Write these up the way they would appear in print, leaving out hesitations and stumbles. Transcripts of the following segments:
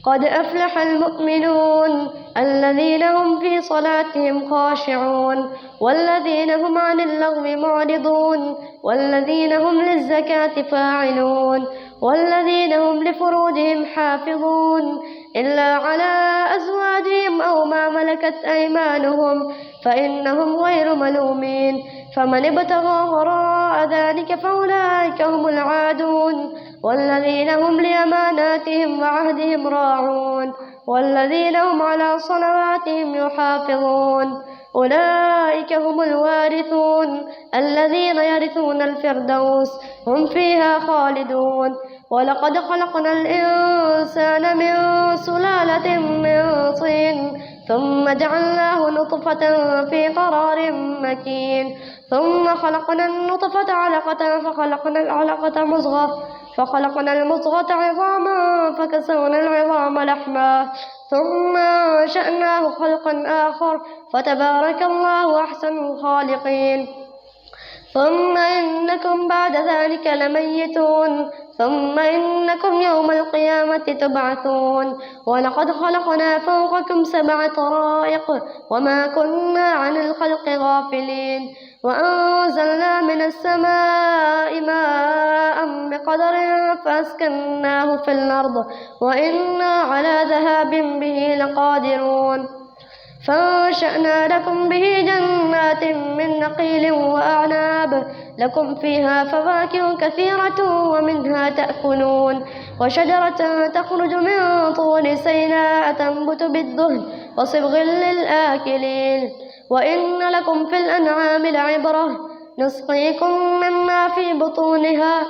قد أفلح المؤمنون الذين هم في صلاتهم خاشعون والذين هم عن اللغو معرضون والذين هم للزكاة فاعلون والذين هم لفروجهم حافظون إلا على أزواجهم أو ما ملكت أيمانهم فإنهم غير ملومين فمن ابتغى وراء ذلك فأولئك هم العادون والذين هم لأماناتهم وعهدهم راعون والذين هم على صلواتهم يحافظون أولئك هم الوارثون الذين يرثون الفردوس هم فيها خالدون ولقد خلقنا الإنسان من سلالة من طين ثم جعلناه نطفة في قرار مكين ثم خلقنا النطفة علقة فخلقنا المضغة عظاما فكسونا العظام لحما ثم أنشأناه خلقا آخر فتبارك الله أحسن الخالقين ثم إنكم بعد ذلك لميتون ثم إنكم يوم القيامة تبعثون ولقد خلقنا فوقكم 7 طرائق وما كنا عن الخلق غافلين وأنزلنا من السماء ماء بقدر فأسكناه في الأرض وإنا على ذهاب به لقادرون فأنشأنا لكم به جنات من نخيل وأعناب لكم فيها فواكه كثيرة ومنها تأكلون وشجرة تخرج من طور سيناء تنبت بالدهن وصبغ للآكلين وإن لكم في الأنعام لعبرة نسقيكم مما في بطونها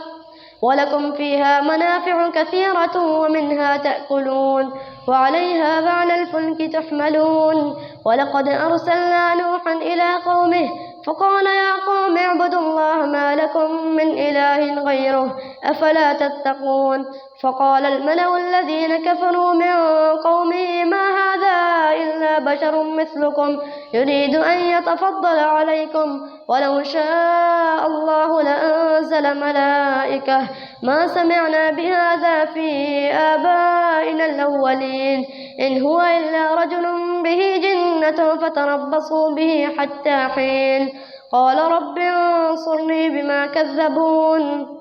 ولكم فيها منافع كثيرة ومنها تأكلون وعليها وعلى الفلك تحملون ولقد أرسلنا نوحا إلى قومه فقال يا قوم اعبدوا الله ما لكم من إله غيره أفلا تتقون فقال الملأ الذين كفروا من قومه ما هذا إلا بشر مثلكم يريد أن يتفضل عليكم ولو شاء الله لأنزل ملائكة ما سمعنا بهذا في آبائنا الأولين إن هو إلا رجل به جنة فتربصوا به حتى حين قال رب انصرني بما كذبون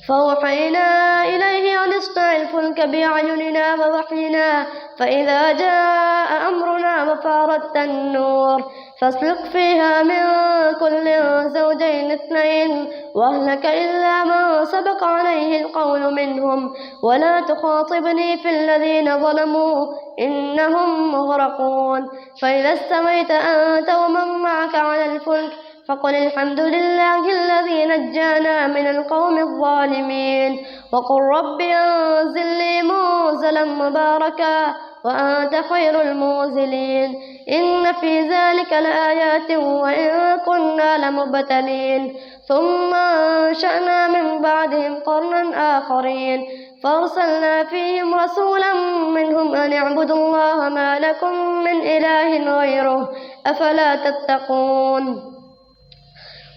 فأوحينا إليه أن اصنع الفلك بأعيننا ووحينا فإذا جاء أمرنا وفارت النور فاسلك فيها من كل زوجين 2 وأهلك إلا من سبق عليه القول منهم ولا تخاطبني في الذين ظلموا إنهم مغرقون فإذا استويت أنت ومن معك على الفلك فقل الحمد لله الذي نجانا من القوم الظالمين وقل رب أنزل لي منزلا مباركا وأنت خير المنزلين إن في ذلك لآيات وإن كنا لمبتلين ثم أنشأنا من بعدهم قرنا آخرين فأرسلنا فيهم رسولا منهم أن اعبدوا الله ما لكم من إله غيره أفلا تتقون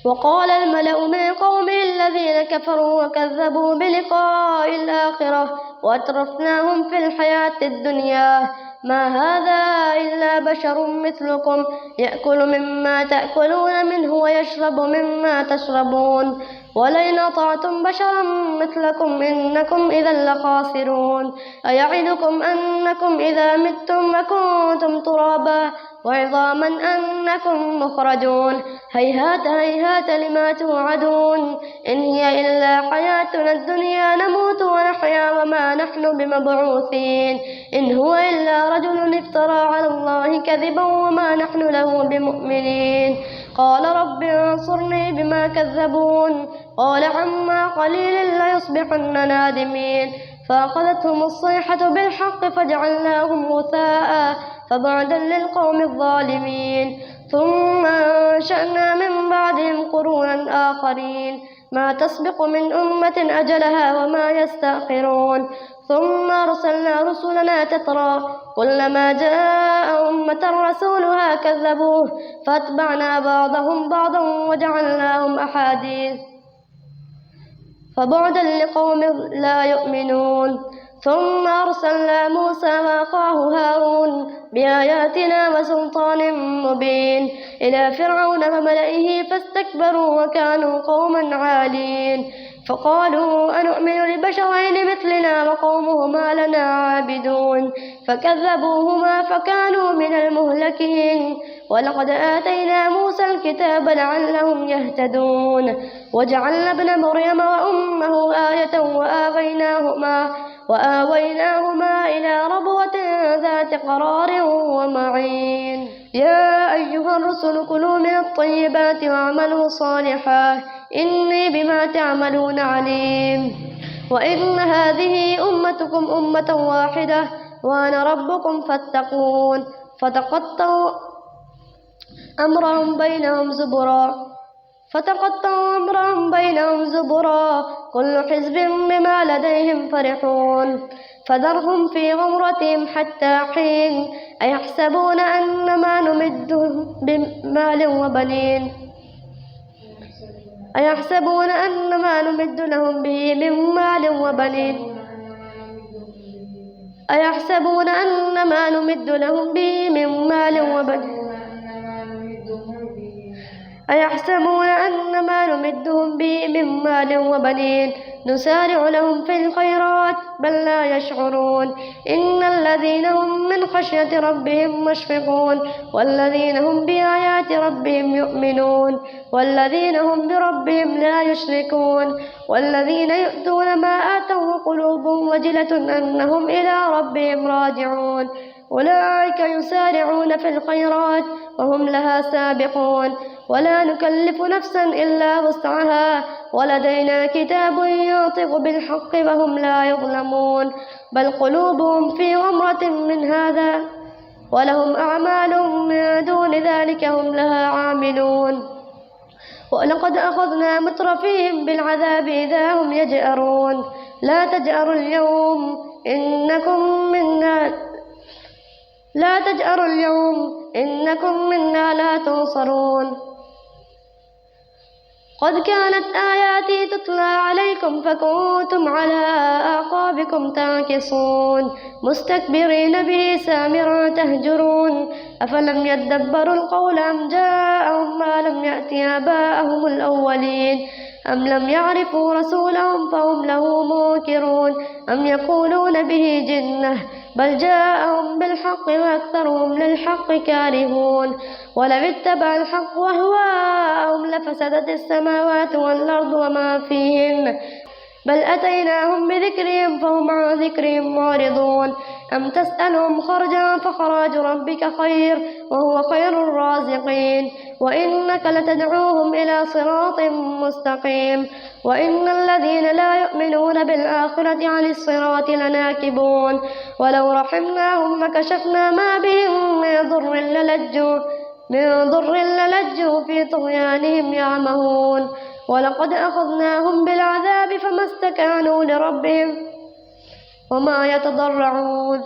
وقال الملأ من قومه الذين كفروا وكذبوا بلقاء الآخرة وأترفناهم في الحياة الدنيا ما هذا إلا بشر مثلكم يأكل مما تأكلون منه ويشرب مما تشربون ولئن أطعتم بشرا مثلكم إنكم إذا لخاسرون أيعدكم أنكم إذا متم وكنتم ترابا وعظاما أنكم مخرجون هيهات هيهات لما توعدون إن هي إلا حياتنا الدنيا نموت ونحيا وما نحن بمبعوثين إن هو إلا رجل افترى على الله كذبا وما نحن له بمؤمنين قال رب انصرني بما كذبون قال عما قليل ليصبحن نادمين فأخذتهم الصيحة بالحق فجعلناهم غثاء فبعدا للقوم الظالمين ثم أنشأنا من بعدهم قرونا آخرين ما تسبق من أمة أجلها وما يستأخرون ثم أرسلنا رسلنا تترى كلما جاء أمة رسولها كذبوه فاتبعنا بعضهم بعضا وجعلناهم أحاديث فبعدا لقوم لا يؤمنون ثم أرسلنا موسى وأخاه هارون بآياتنا وسلطان مبين إلى فرعون وملئه فاستكبروا وكانوا قوما عالين فقالوا أنؤمن لبشرين مثلنا وقومهما لنا عابدون فكذبوهما فكانوا من المهلكين ولقد آتينا موسى الكتاب لعلهم يهتدون وجعلنا ابن مريم وأمه آية وآويناهما إلى ربوة ذات قرار ومعين يا أيها الرسل كلوا من الطيبات واعملوا صالحا إني بما تعملون عليم وإن هذه أمتكم أمة واحدة وأنا ربكم فاتقون فتقطعوا أمرهم بينهم زبرا كل حزب بما لديهم فرحون فذرهم في غمرتهم حتى حين أيحسبون أن ما نمدهم بمال وبنين أيحسبون أن ما نمد لهم به من مال وبنين أيحسبون أن ما نمد لهم به من مال وبنين أيحسبون أن ما نمدهم به من مال وبنين نسارع لهم في الخيرات بل لا يشعرون إن الذين هم من خشية ربهم مشفقون والذين هم بآيات ربهم يؤمنون والذين هم بربهم لا يشركون والذين يؤتون ما آتوا وقلوبهم وجلة أنهم إلى ربهم راجعون أولئك يسارعون في الخيرات وهم لها سابقون ولا نكلف نفسا إلا وسعها ولدينا كتاب ينطق بالحق وهم لا يظلمون بل قلوبهم في غمرة من هذا ولهم أعمال من دون ذلك هم لها عاملون ولقد أخذنا مترفيهم بالعذاب إذا هم يجأرون لا تجأروا اليوم إنكم منا لا تنصرون قد كانت آياتي تتلى عليكم فكنتم على أعقابكم تنكصون مستكبرين به سامرا تهجرون أفلم يدبروا القول أم جاءهم ما لم يأت آباءهم الأولين أم لم يعرفوا رسولهم فهم له منكرون أم يقولون به جنة بل جاءهم بالحق وأكثرهم للحق كارهون ولو اتبع الحق أهواءهم لفسدت السماوات والأرض وما فيهن بل أتيناهم بذكرهم فهم عن ذكرهم معرضون أم تسألهم خرجا فخراج ربك خير وهو خير الرازقين وإنك لتدعوهم إلى صراط مستقيم وإن الذين لا يؤمنون بالآخرة عن الصراط لناكبون ولو رحمناهم لكشفنا ما بهم من ضر للجوا في طغيانهم يعمهون ولقد أخذناهم بالعذاب فما استكانوا لربهم وما يتضرعون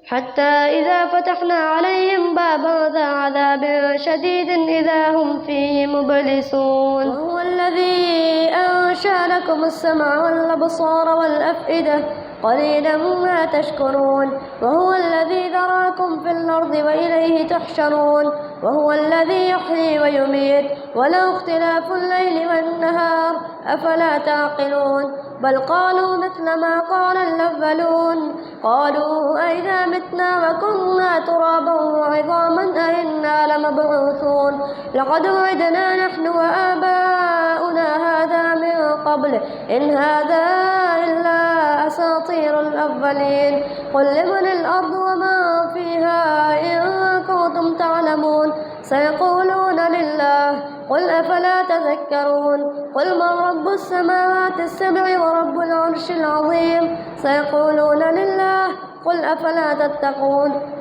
حتى إذا فتحنا عليهم بابا ذا عذاب شديد إذا هم فيه مبلسون وهو الذي أنشأ لكم السمع والأبصار والأفئدة قليلا ما تشكرون وهو الذي ذراكم في الأرض وإليه تحشرون وهو الذي يحيي ويميت وله اختلاف الليل والنهار أفلا تعقلون بل قالوا مثل ما قال الأولون قالوا أئذا متنا وكنا ترابا وعظاما أئنا لمبعوثون لقد وعدنا نحن وآباؤنا هذا من قبل إن هذا إلا أساطير الأولين قل لمن الأرض وما فيها إن كنتم تعلمون سيقولون لله قل أفلا تذكرون قل من رب السماوات السبع ورب العرش العظيم سيقولون لله قل أفلا تتقون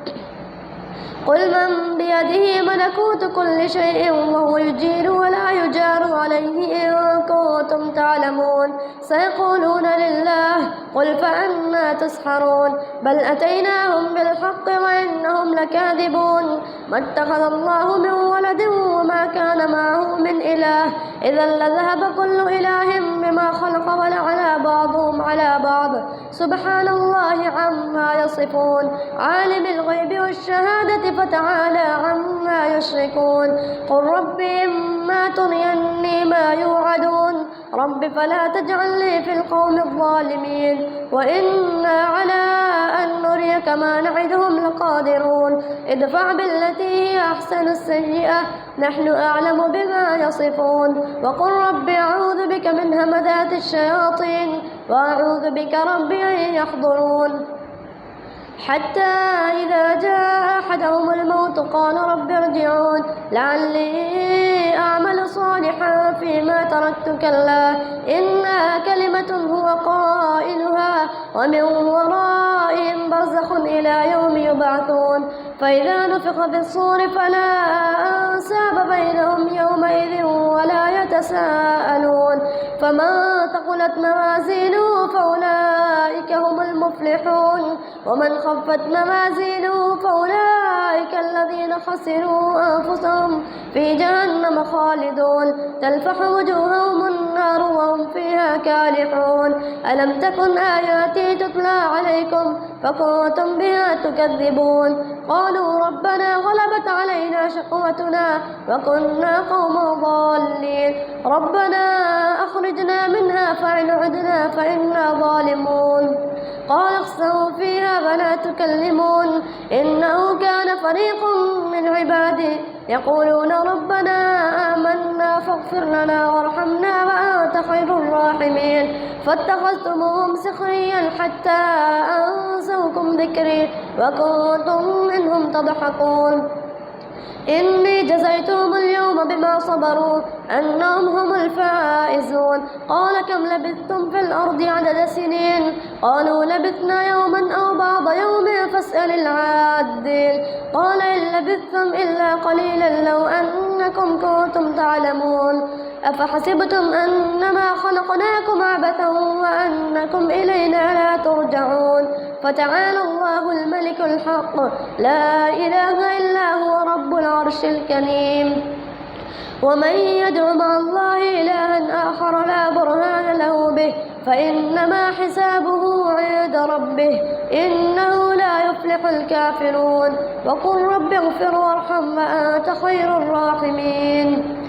قل من بيده ملكوت كل شيء وهو يجير ولا يجار عليه إن كنتم تعلمون سيقولون لله قل فأنا تسحرون بل أتيناهم بالحق وإنهم لكاذبون ما اتخذ الله من ولد وما كان معه من إله إذا لذهب كل إله بما خلق ولعلى بعضهم على بعض سبحان الله عما يصفون عالم الغيب والشهادة فتعالى عما يشركون قل رب إما تريني ما يوعدون رب فلا تجعلني في القوم الظالمين وإنا على أن نريك ما نعدهم لقادرون ادفع بالتي هي أحسن السيئة نحن أعلم بما يصفون وقل رب أعوذ بك من همذات الشياطين وأعوذ بك رب أن يحضرون حتى إذا جاء أحدهم الموت قال رب ارجعون لعلي أعمل صالحا فيما تركت كلا إنها كلمة هو قائلها ومن ورائهم برزخ إلى يوم يبعثون فإذا نفخ في الصور فلا أنساب بينهم يومئذ ولا يتساءلون فمن ثقلت موازينه فأولئك هم المفلحون ومن خفت موازينه فأولئك الذين خسروا أنفسهم في جهنم خالدون تلفح وجوههم النار وهم فيها كالحون ألم تكن آياتي تتلى عليكم فكنتم بها تكذبون قالوا ربنا غلبت علينا شقوتنا وكنا قوما ضالين ربنا أخرجنا منها فإن عدنا فإنا ظالمون قال اخسئوا فيها ولا تكلمون إنه كان فريق من عبادي يقولون ربنا آمنا فاغفر لنا وارحمنا وأنت خير الراحمين فاتخذتموهم سخريا حتى أنسوكم ذكري وكنتم منهم تضحكون إني جزيتهم اليوم بما صبروا أنهم هم الفائزون قال كم لبثتم في الأرض عدد سنين قالوا لبثنا يوما أو بعض يوم فاسأل العادين قال إن لبثتم إلا قليلا لو أنكم كنتم تعلمون أفحسبتم أنما خلقناكم عبثا وأنكم إلينا لا ترجعون فتعالى الله الملك الحق لا إله إلا هو رب العرش الكريم ومن يدع مع الله إلها آخر لا برهان له به فإنما حسابه عند ربه إنه لا يفلح الكافرون وقل رب اغفر وارحم وأنت خير الراحمين